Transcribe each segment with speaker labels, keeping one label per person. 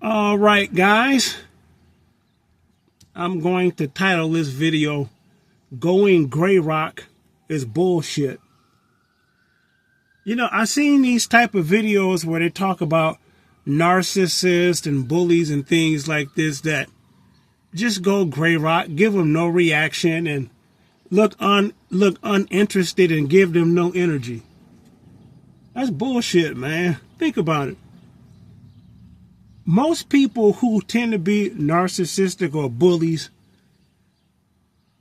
Speaker 1: All right, guys, I'm going to title this video, Going Gray Rock is Bullshit. You know, I've seen these type of videos where they talk about narcissists and bullies and things like this that just go gray rock, give them no reaction, and look uninterested and give them no energy. That's bullshit, man. Think about it. Most people who tend to be narcissistic or bullies,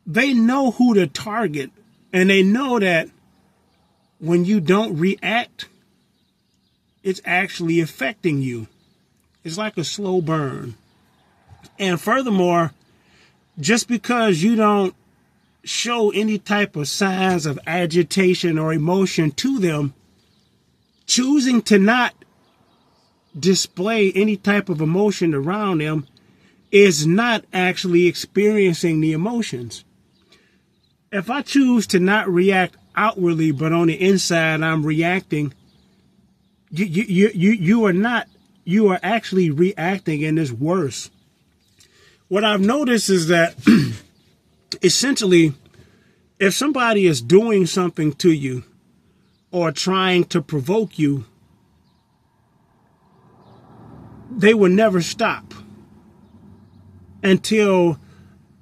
Speaker 1: they know who to target, and they know that when you don't react, it's actually affecting you. It's like a slow burn. And furthermore, just because you don't show any type of signs of agitation or emotion to them, choosing to not display any type of emotion around them is not actually experiencing the emotions. If I choose to not react outwardly, but on the inside I'm reacting, you are actually reacting, and it's worse. What I've noticed is that essentially, if somebody is doing something to you or trying to provoke you, they will never stop until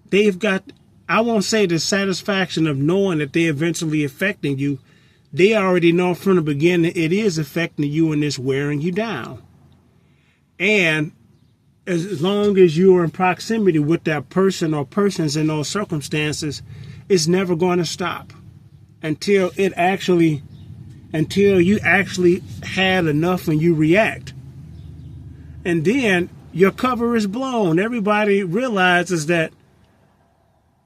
Speaker 1: they've got, I won't say the satisfaction of knowing that they're eventually affecting you. They already know from the beginning it is affecting you and it's wearing you down. And as long as you're in proximity with that person or persons in those circumstances, it's never going to stop until you actually had enough and you react. And then your cover is blown. Everybody realizes that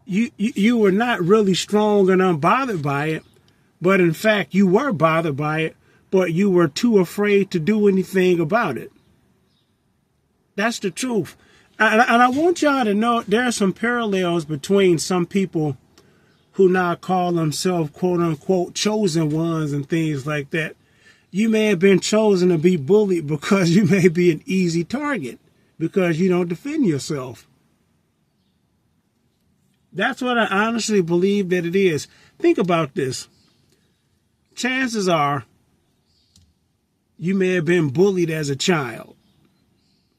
Speaker 1: you were not really strong and unbothered by it, but in fact you were bothered by it, but you were too afraid to do anything about it. That's the truth. And I want y'all to know there are some parallels between some people who now call themselves quote unquote chosen ones and things like that. You may have been chosen to be bullied because you may be an easy target because you don't defend yourself. That's what I honestly believe that it is. Think about this. Chances are you may have been bullied as a child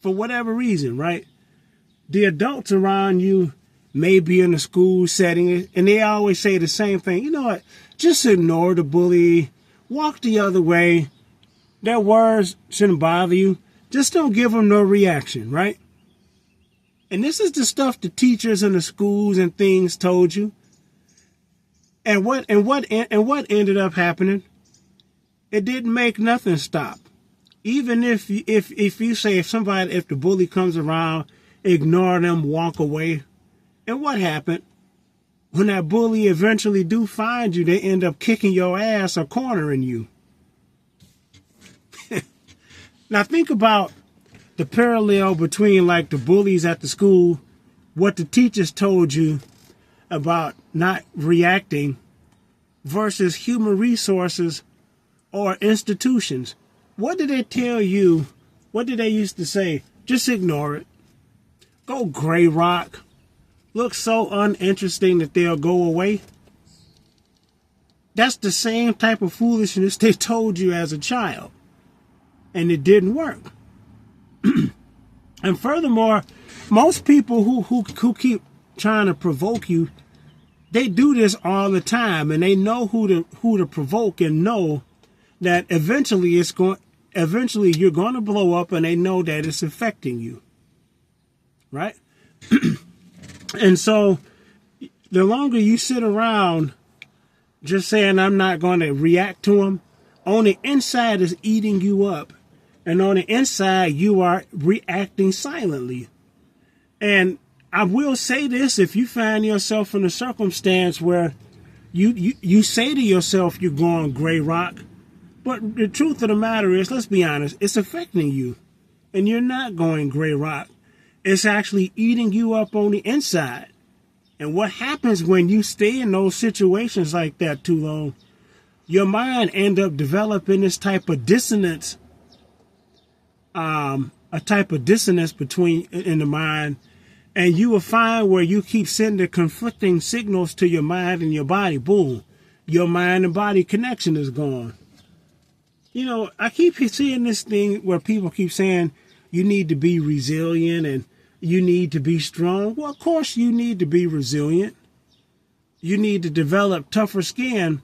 Speaker 1: for whatever reason, right? The adults around you may be in a school setting, and they always say the same thing. You know what? Just ignore the bully. Walk the other way. Their words shouldn't bother you. Just don't give them no reaction, right? And this is the stuff the teachers in the schools and things told you. And what ended up happening? It didn't make nothing stop. Even if you say if the bully comes around, ignore them, walk away. And what happened? When that bully eventually do find you, they end up kicking your ass or cornering you. Now think about the parallel between like the bullies at the school, what the teachers told you about not reacting versus human resources or institutions. What did they tell you? What did they used to say? Just ignore it. Go gray rock. Look so uninteresting that they'll go away. That's the same type of foolishness they told you as a child. And it didn't work. And furthermore, most people who keep trying to provoke you, they do this all the time, and they know who to provoke, and know that eventually you're going to blow up, and they know that it's affecting you. Right? And so the longer you sit around just saying I'm not going to react to them, on the inside is eating you up. And on the inside, you are reacting silently. And I will say this, if you find yourself in a circumstance where you say to yourself you're going gray rock, but the truth of the matter is, let's be honest, it's affecting you. And you're not going gray rock. It's actually eating you up on the inside. And what happens when you stay in those situations like that too long, your mind end up developing this type of dissonance a type of dissonance between in the mind, and you will find where you keep sending conflicting signals to your mind and your body. Boom, your mind and body connection is gone. You know, I keep seeing this thing where people keep saying you need to be resilient and you need to be strong. Well, of course you need to be resilient. You need to develop tougher skin,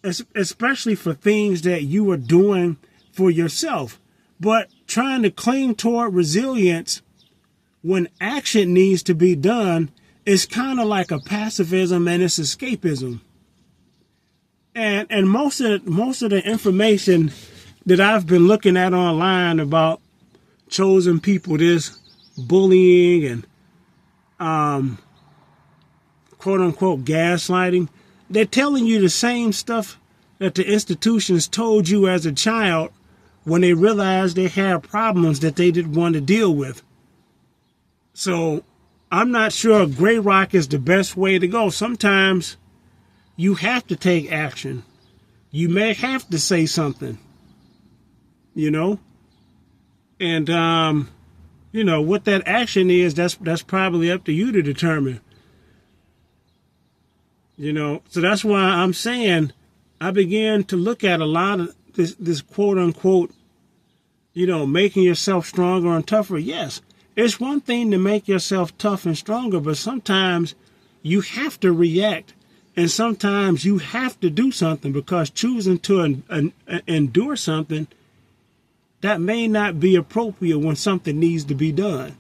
Speaker 1: especially for things that you are doing for yourself. But trying to cling toward resilience when action needs to be done is kind of like a pacifism, and it's escapism. And most of the information that I've been looking at online about chosen people, this bullying and quote unquote gaslighting, they're telling you the same stuff that the institutions told you as a child when they realized they had problems that they didn't want to deal with. So I'm not sure Grey Rock is the best way to go. Sometimes you have to take action. You may have to say something, you know, and, you know, what that action is, that's probably up to you to determine, you know. So that's why I'm saying I began to look at a lot of this quote unquote, you know, making yourself stronger and tougher. Yes, it's one thing to make yourself tough and stronger, but sometimes you have to react. And sometimes you have to do something, because choosing to endure something that may not be appropriate when something needs to be done.